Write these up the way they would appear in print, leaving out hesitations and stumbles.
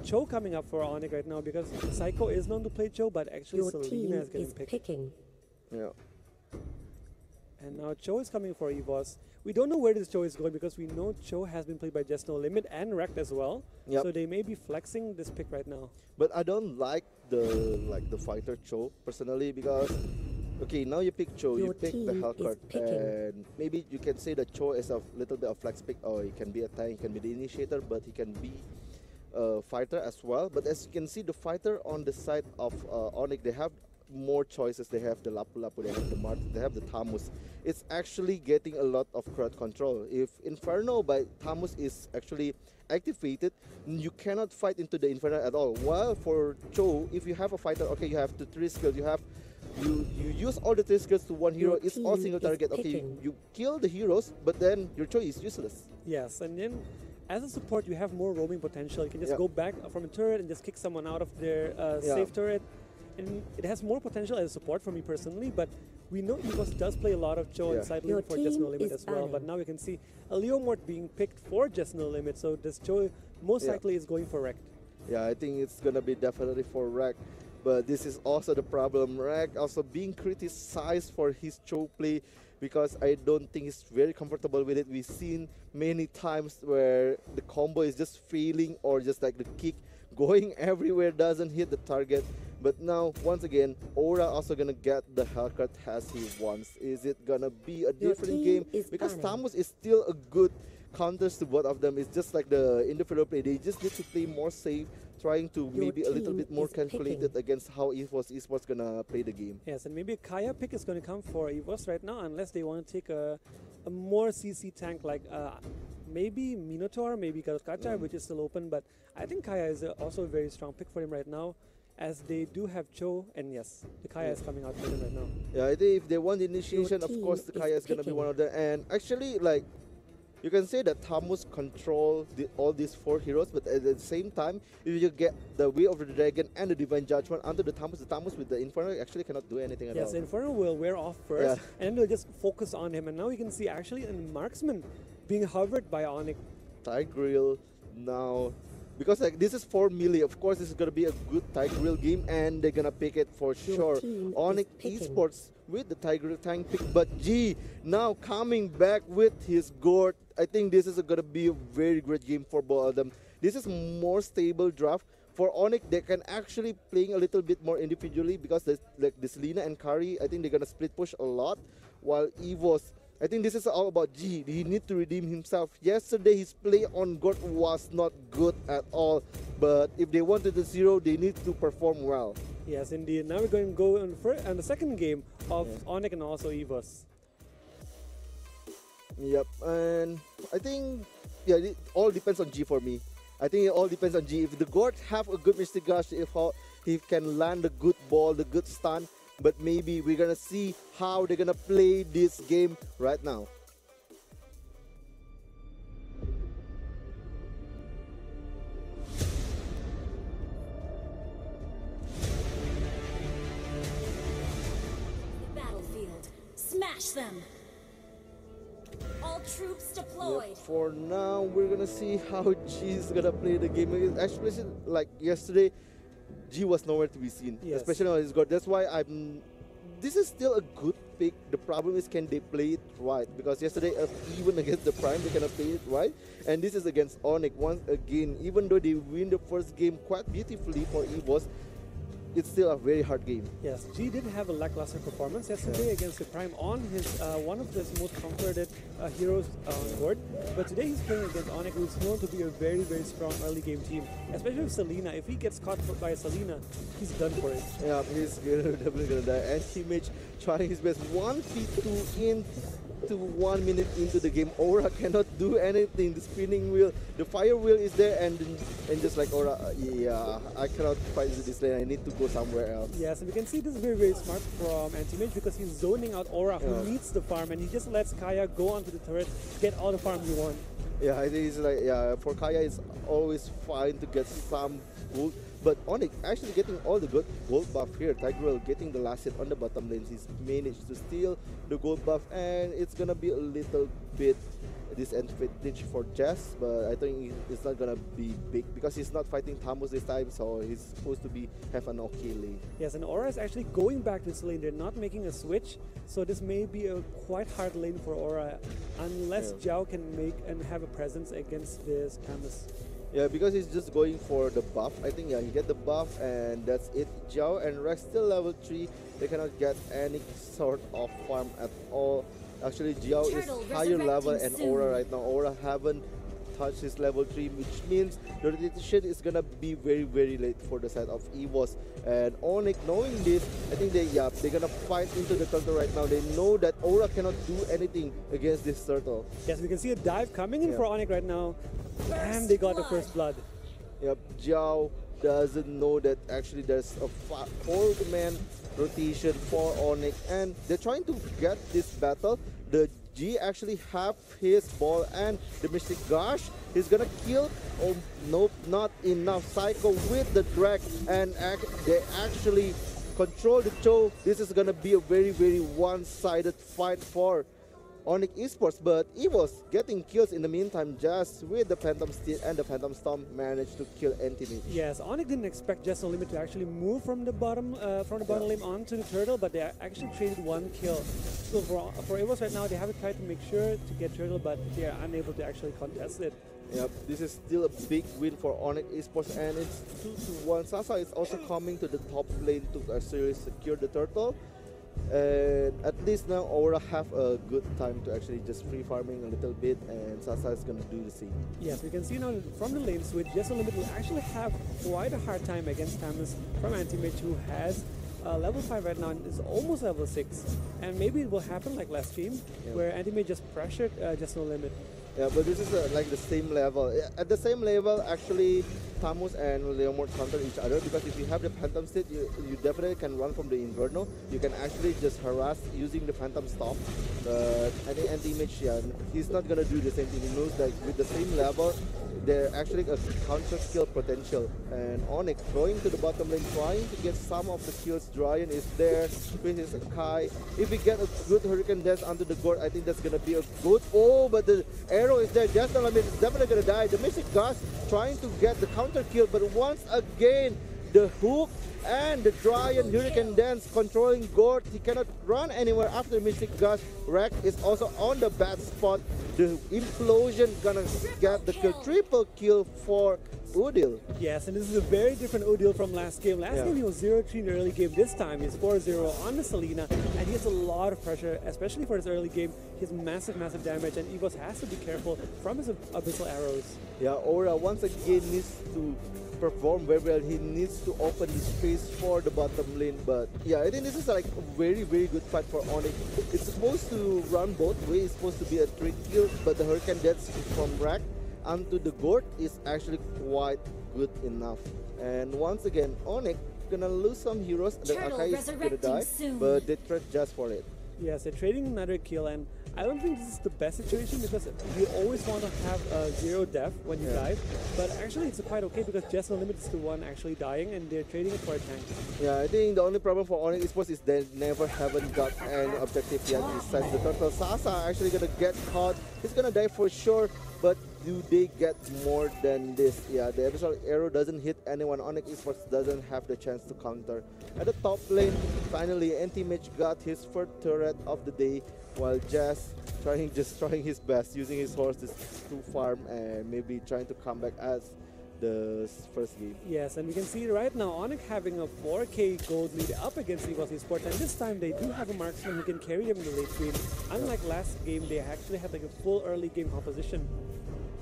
Cho coming up for Onic right now because Psycho is known to play Cho, but actually Your Selena team is getting is picked. picking. Yeah. And now Cho is coming for EVOS. We don't know where this Cho is going because we know Cho has been played by Just No Limit and Wrecked as well. Yep. So they may be flexing this pick right now. But I don't like the fighter Cho personally because okay, now you pick Cho, you Your pick the team is Hellcurt, picking. and maybe you can say that Cho is a little bit of flex pick, or he can be a tank, he can be the initiator, but he can be a fighter as well. But as you can see, the fighter on the side of Onic, they have more choices. They have the Lapu Lapu, they have the Mart, they have the Tamus. It's actually getting a lot of crowd control. If Inferno by Tamus is actually activated, you cannot fight into the Inferno at all. While for Cho, if you have a fighter, okay, you have the 3 skills, you use all the 3 skills to one hero, Your it's all team single is target. Okay, picking. you kill the heroes, but then your Cho is useless. Yes, and then as a support, you have more roaming potential. You can just Yeah. go back from a turret and just kick someone out of their Yeah. safe turret. And it has more potential as a support for me personally, but we know EVOS does play a lot of Cho Yeah. and side Your lane for Just No team Limit is as well. But banning. now we can see a Leomort being picked for Just No Limit, so this Cho most Yeah. likely is going for Wrecked. Yeah, I think it's gonna be definitely for Rack. But this is also the problem. Rack also being criticized for his Cho play because I don't think he's very comfortable with it. We've seen many times where the combo is just failing or just like the kick going everywhere, doesn't hit the target. But now, once again, Aura also gonna get the Hellcurt as he wants. Is it gonna be a Your different team game? is Because banning. Tamus is still a good counters to both of them. It's just like the individual play. They just need to play more safe, trying to Your maybe a little team bit more is picking. calculated against how EVOS eSports gonna play the game. Yes, and maybe a Kaya pick is going to come for EVOS right now, unless they want to take a more CC tank like maybe Minotaur, maybe Kacha, which is still open. But I think Kaya is also a very strong pick for him right now, as they do have Cho, and yes, the Kaya is coming out for them right now. Yeah, I think if they want the initiation, of team course, the is Kaya is gonna be picking. one of them. And actually, like, you can say that Tamus control all these 4 heroes, but at the same time, if you get the Way of the Dragon and the Divine Judgment under the Tamus with the Inferno actually cannot do anything at Yes, all. Inferno will wear off first, Yeah. and then they'll just focus on him. And now you can see actually a marksman being hovered by Onic. Tigreal now, because like this is 4 melee, of course this is gonna be a good Tigreal game, and they're gonna pick it for Your sure. team is Onic picking. eSports with the Tigreal tank pick, but G now coming back with his Gord. I think this is gonna be a very great game for both of them. This is more stable draft. For Onic, they can actually playing a little bit more individually because there's like this Lina and Kari, I think they're gonna split push a lot, while EVOS, I think this is all about G. He need to redeem himself. Yesterday, his play on God was not good at all. But if they wanted the 0, they need to perform well. Yes, indeed. Now we're going to go on the second game of Onic and also EVOS. Yep, and I think yeah, it all depends on G for me. I think it all depends on G. If the God have a good Mystic Gush, if he can land the good ball, the good stun, but maybe we're gonna see how they're gonna play this game right now. Battlefield. Smash them. All troops deployed. Yep, for now, we're gonna see how G is gonna play the game. Actually, like yesterday, G was nowhere to be seen, Yes. especially on his God. That's why this is still a good pick. The problem is, can they play it right? Because yesterday, even against the Prime, they cannot play it right. And this is against Onic once again. Even though they win the first game quite beautifully for EVOS, it's still a very hard game. Yes, G did have a lackluster performance yesterday against the Prime on his one of his most comforted heroes on board. But today he's playing against Onic, who's known to be a very, very strong early game team. Especially with Selena. If he gets caught by Selena, he's done for it. Yeah, he's definitely gonna die. And Image trying his best. 1v2 into 1 minute into the game. Aura cannot do anything. The spinning wheel, the fire wheel is there, and just like Aura, yeah, I cannot fight this lane. I need to go somewhere else. Yes, and we can see this is very, very smart from Anti-Mage because he's zoning out Aura, who Yeah. needs the farm, and he just lets Kaya go onto the turret, get all the farm he wants. Yeah, I think it's like, yeah, for Kaya it's always fine to get some gold, but Onic actually getting all the good gold buff here. Tigreal getting the last hit on the bottom lane. He's managed to steal the gold buff, and it's gonna be a little bit disadvantage for Jess, but I think it's not gonna be big because he's not fighting Tamus this time, so he's supposed to have an okay lane. Yes, and Aura is actually going back to this lane. They're not making a switch, so this may be a quite hard lane for Aura unless Zhao can make and have a presence against this Tamus. Yeah, because he's just going for the buff. I think, yeah, he get the buff and that's it. Zhao and Rex still level 3. They cannot get any sort of farm at all. Actually, Zhao is higher level and Aura right now. Aura haven't touched his level 3, which means the rotation is gonna be very, very late for the side of EVOS. And Onic, knowing this, I think they're gonna fight into the turtle right now. They know that Aura cannot do anything against this turtle. Yes, we can see a dive coming in for Onic right now. And they got the first blood. Yep, Zhao doesn't know that actually there's a 4-man rotation for Onic, and they're trying to get this battle. The G actually have his ball and the Mystic Gush. He's gonna kill. Oh nope, not enough. Psycho with the drag, and they actually control the show. This is gonna be a very, very one-sided fight for Onic eSports, but EVOS getting kills in the meantime. Just with the Phantom Steel and the Phantom Storm managed to kill Anti-Mage. Yes, Onic didn't expect Just No Limit to actually move from the bottom lane onto the turtle, but they actually traded 1 kill. So for EVOS right now, they have tried to make sure to get turtle, but they are unable to actually contest it. Yep, this is still a big win for Onic eSports, and it's 2-1. Sasa is also coming to the top lane to actually secure the turtle. And at least now Aura have a good time to actually just free farming a little bit, and Sasa is gonna do the same. Yes, we can see now from the lane switch, Just No Limit will actually have quite a hard time against Tamus from Anti-Mage, who has level 5 right now and is almost level 6. And maybe it will happen like last game, where Anti-Mage just pressured Just No Limit. Yeah, but this is like the same level. At the same level, actually, Tamus and Leomord counter each other, because if you have the Phantom State, you definitely can run from the Inferno. You can actually just harass using the Phantom Stop. But I think Anti-Mage, he's not gonna do the same thing. He knows that with the same level, they're actually a counter kill potential. And Onic going to the bottom lane, trying to get some of the kills. Dryan is there with his Kai. If we get a good Hurricane Dance onto the Gord, I think that's gonna be a good. Oh, but the arrow is there. Just No Limit is definitely gonna die. The Mystic Gush trying to get the counter kill, but once again, the hook and the Dryan Hurricane Dance controlling Gord. He cannot run anywhere after Mystic Gush. Wreck is also on the bad spot. The Implosion gonna get the kill. Triple kill for Udil. Yes, and this is a very different Udil from last game. Last game he was 0-3 in the early game. This time he's 4-0 on the Selena, and he has a lot of pressure, especially for his early game. He has massive, massive damage, and EVOS has to be careful from his abyssal arrows. Yeah, Aura once again needs to perform very well. He needs to open the space for the bottom lane, but yeah, I think this is like a very, very good fight for Onic. It's supposed to run both ways. It's supposed to be a 3 kill, but the Hurricane Dance from Rack onto the Gord is actually quite good enough. And once again, Onic gonna lose some heroes. The Akai is gonna die, but they trade just for it. Yes, they're trading another kill, and I don't think this is the best situation, because you always want to have a 0 death when you die, but actually it's quite okay because Just No Limit is the one actually dying, and they're trading it for a tank. Yeah, I think the only problem for Onic eSports is they never haven't got any objective yet besides the turtle. Sasa actually gonna get caught. He's gonna die for sure, but do they get more than this? Yeah, the abyssal arrow doesn't hit anyone. Onic eSports doesn't have the chance to counter. At the top lane, finally Anti-Mage got his first turret of the day, while Jazz trying his best, using his horses to farm and maybe trying to come back as the first game. Yes, and we can see right now Onic having a 4k gold lead up against EVOS eSports, and this time they do have a marksman who can carry them in the late game. Unlike last game, they actually had like a full early game composition.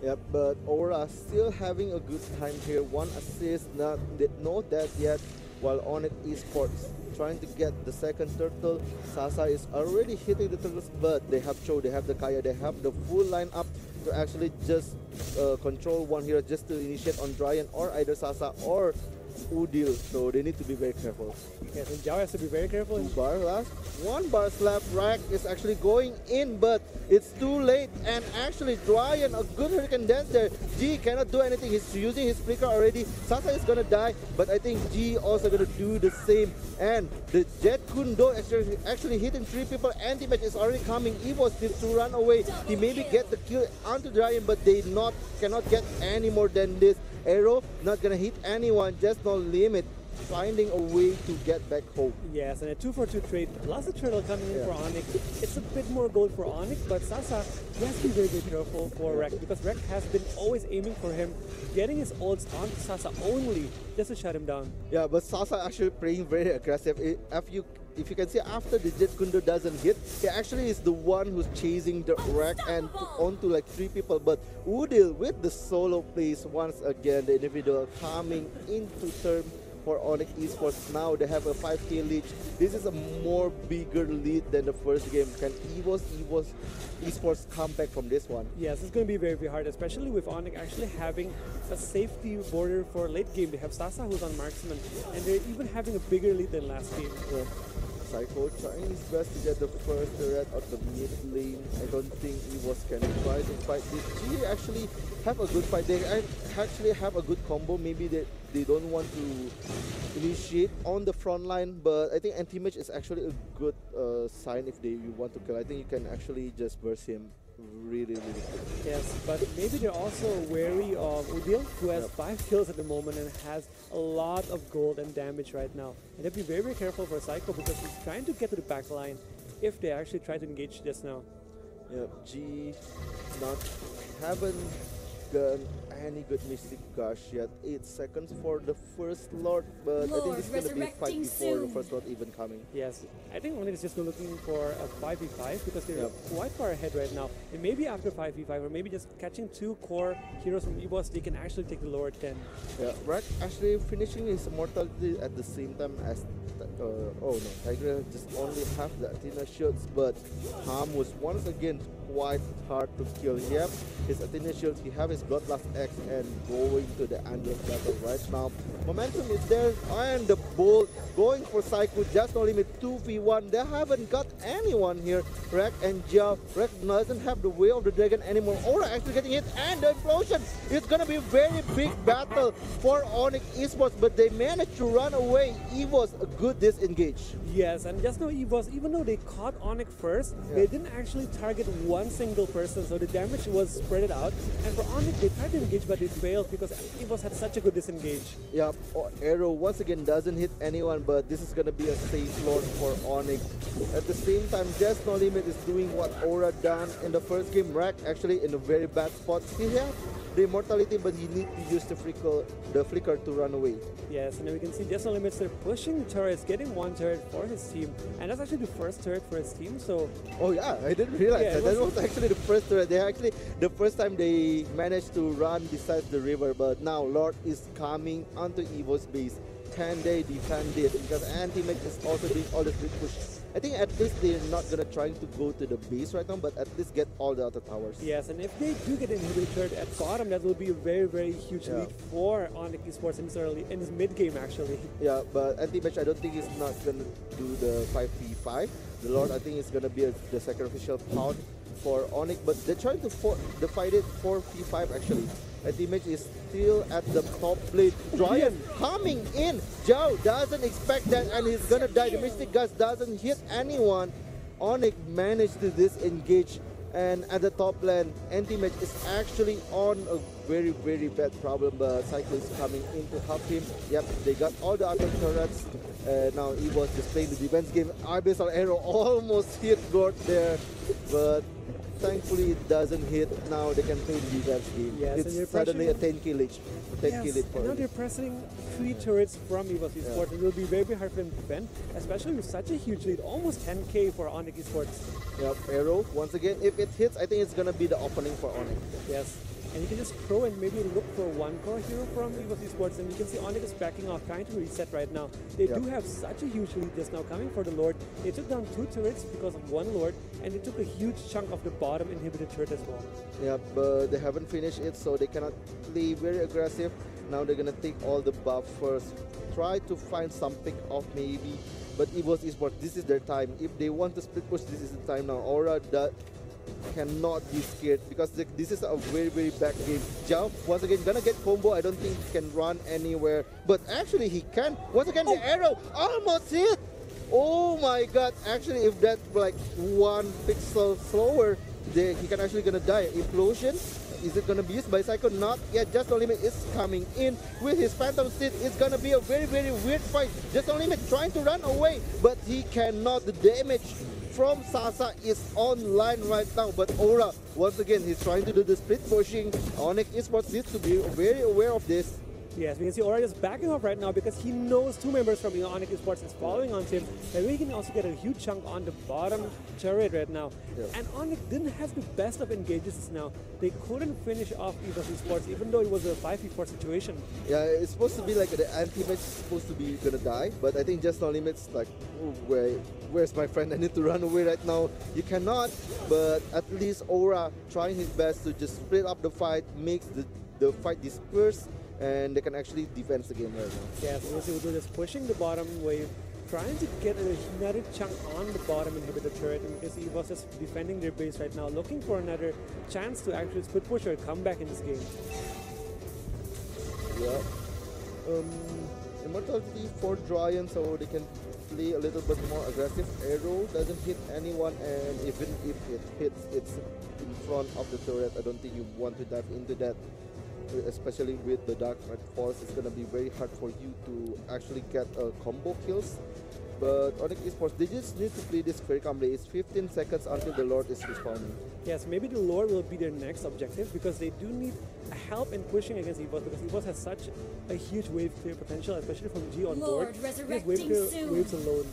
Yep, but Aura still having a good time here. 1 assist, no death yet, while Onic eSports trying to get the second turtle. Sasa is already hitting the turtles, but they have Cho, they have the Kaya, they have the full lineup to actually just control one hero just to initiate on Dryan or either Sasa or Udil, so they need to be very careful. Yes, and Zhao has to be very careful. 2 bar last, 1 bar left. Rack is actually going in, but it's too late. And actually, Ryan, a good Hurricane Dance there. G cannot do anything. He's using his flicker already. Sasa is gonna die, but I think G also gonna do the same. And the Jet Kundo actually hitting 3 people. Anti-match is already coming. EVOS needs to run away. He maybe get the kill onto Ryan, but they cannot get any more than this. Arrow not gonna hit anyone, just no limit, finding a way to get back home. Yes, and a 2-for-2 trade plus the turtle coming in for Onic. It's a bit more gold for Onic, but Sasa, he has to be very, very careful for Rek, because Rek has been always aiming for him, getting his ults onto Sasa only just to shut him down. Yeah, but Sasa actually playing very aggressive. If you can see, after the Jet Kundo doesn't hit, he actually is the one who's chasing the Rack and onto like 3 people. But Udil with the solo plays once again, the individual coming into term for Onic eSports. Now they have a 5k lead. This is a more bigger lead than the first game. Can EVOS eSports come back from this one? Yes, it's going to be very, very hard, especially with Onic actually having a safety border for late game. They have Sasa who's on marksman, and they're even having a bigger lead than last game. Yeah. Psycho trying his best to get the first turret of the mid lane. I don't think EVOS can try to fight this. G actually have a good fight. They actually have a good combo. Maybe they don't want to initiate on the front line, but I think anti-match is actually a good sign if you want to kill. I think you can actually just burst him really quick. Yes, but maybe they're also wary of Udil, who has 5 kills at the moment and has a lot of gold and damage right now. And they'll be very, very careful for Psycho, because he's trying to get to the back line if they actually try to engage just now. Yeah, G haven't done any good Mystic Gush yet. 8 seconds for the first Lord, but I think it's going to be a fight before the first Lord even coming. Yes, I think Onic is just looking for a 5v5 because they're quite far ahead right now. And maybe after 5v5, or maybe just catching 2 core heroes from EVOS, they can actually take the lower 10. Yeah, Rack actually finishing his immortality at the same time as oh no, Tiger just only have the Athena shields, but Ham was once again quite hard to kill. Yep, his Athena shields, he have his Bloodlust X and going to the endless battle right now. Momentum is there, and the Bolt going for Psycho, just no limit 2v1. They haven't got anyone here. Rek and Jiao. Rek doesn't have the Way of the Dragon anymore. Aura actually getting hit, and the implosion. It's gonna be a very big battle for Onic eSports, but they managed to run away. EVOS a good disengage. Yes, and just now EVOS, even though they caught Onic first, they didn't actually target one single person, so the damage was spread out. And for Onic, they tried to engage, but it failed because EVOS had such a good disengage. Yeah, Arrow once again doesn't hit anyone, but this is gonna be a safe Lord for Onic. At the same time, Just No Limit is doing what Aura done in the first game. Rack actually in a very bad spot. He has the immortality, but he need to use the flicker to run away. Yes, and then we can see Just No Limits, they're pushing the turrets, getting 1 turret for his team, and that's actually the first turret for his team. So oh yeah, I didn't realize that. That was actually the first turret. They actually the first time they managed to run beside the river, but now Lord is coming onto EVO's base. Can they defend this? Because anti-mech is also doing all the big push. I think at least they're not gonna try to go to the base right now, but at least get all the other towers. Yes, and if they do get inhibited at bottom, that will be a very, very huge lead for Onic eSports in this mid game actually. Yeah, but anti-match, I don't think he's not gonna do the 5v5. The Lord, I think, is gonna be the sacrificial pound for Onic, but they're trying to fight it 4v5 actually. Anti-match is still at the top lane. Ryan coming in. Zhao doesn't expect that, and he's gonna die. The Mystic Gust doesn't hit anyone. Onic managed to disengage, and at the top lane, anti-match is actually on a very, very bad problem, but Cycle is coming in to help him. Yep, they got all the other turrets. Now EVOS just playing the defense game. Abyssal Arrow almost hit Gord there, but thankfully it doesn't hit. Now they can play the defense game. Yes, it's suddenly a 10k lead. 10k lead for now him. they're pressing 3 turrets from EVOS eSports. It will be very, very hard for them to defend, especially with such a huge lead, almost 10k for Onic eSports. Yep, Arrow, once again, if it hits, I think it's gonna be the opening for Onic. Yes. And you can just throw and maybe look for 1 core hero from EVOS eSports, and you can see Onic is backing off, trying to reset right now. They do have such a huge lead just now coming for the Lord. They took down 2 turrets because of 1 Lord, and they took a huge chunk of the bottom inhibited turret as well. Yeah, but they haven't finished it, so they cannot play very aggressive. Now they're gonna take all the buff first. Try to find some pick off maybe. But EVOS eSport, this is their time. If they want to split push, this is the time now. Aura that cannot be scared because this is a very back game. Jump once again gonna get combo. I don't think he can run anywhere, but actually he can. Once again the arrow almost hit. Oh my god, actually if that like 1 pixel slower, he can actually gonna die. Implosion, is it gonna be used by Psycho? Not yet. Just No Limit is coming in with his Phantom Steed. It's gonna be a very weird fight. Just No Limit trying to run away, but he cannot. The damage from Sasa is online right now, but Aura, once again, he's trying to do the split pushing. Onic eSports needs to be very aware of this. Yes, we can see Aura is backing off right now because he knows 2 members from Onic eSports is following on him. And we can also get a huge chunk on the bottom turret right now. Yeah. And Onic didn't have the best of engages now. They couldn't finish off EVOS eSports even though it was a 5v4 situation. Yeah, it's supposed to be like the anti-match is supposed to be gonna die, but I think Just No Limit's like, oh, where's my friend? I need to run away right now. You cannot, but at least Aura trying his best to just split up the fight, makes the fight disperse, and they can actually defend the game right now. Yes, we'll see Udo just pushing the bottom wave, trying to get another chunk on the bottom inhibitor turret, and because EVOS is defending their base right now, looking for another chance to actually split push or come back in this game. Yeah. Immortality for Dryan, so they can play a little bit more aggressive. Arrow doesn't hit anyone, and even if it hits, it's in front of the turret. I don't think you want to dive into that. Especially with the Dark Knight Force, it's gonna be very hard for you to actually get combo kills. But Onic eSports, they just need to play this very calmly. It's 15 seconds until the Lord is respawning. Yes, maybe the Lord will be their next objective because they do need help in pushing against EVOS because EVOS has such a huge wave clear potential, especially from G on board. His wave clear waves alone.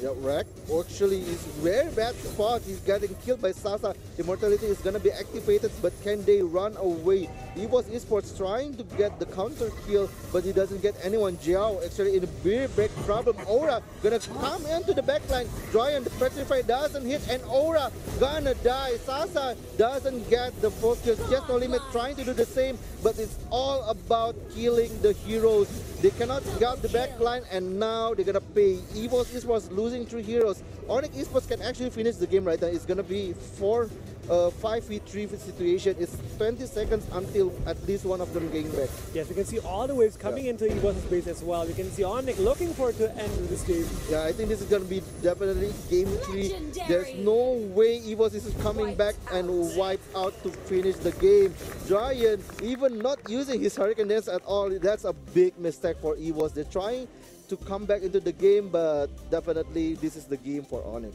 Yeah, Rack actually is very bad spot. He's getting killed by Sasa. Immortality is gonna be activated, but can they run away? EVOS eSports trying to get the counter kill, but he doesn't get anyone. Jiao actually in a very big problem. Aura gonna come into the backline. Dryan, the Petrify doesn't hit, and Aura gonna die. Sasa doesn't get the focus. Just No Limit trying to do the same, but it's all about killing the heroes. They cannot get the backline, and now they're gonna pay. EVOS eSports losing 3 heroes. Onic eSports can actually finish the game right now. It's gonna be 5v3 situation. It's 20 seconds until at least one of them getting back. Yes, we can see all the waves coming into EVOS' base as well. We can see Onic looking forward to end this game. Yeah, I think this is gonna be definitely game 3. There's no way EVOS is coming back and wipe out to finish the game. Dryan even not using his Hurricane Dance at all. That's a big mistake for EVOS. They're trying to come back into the game, but definitely this is the game for Onic.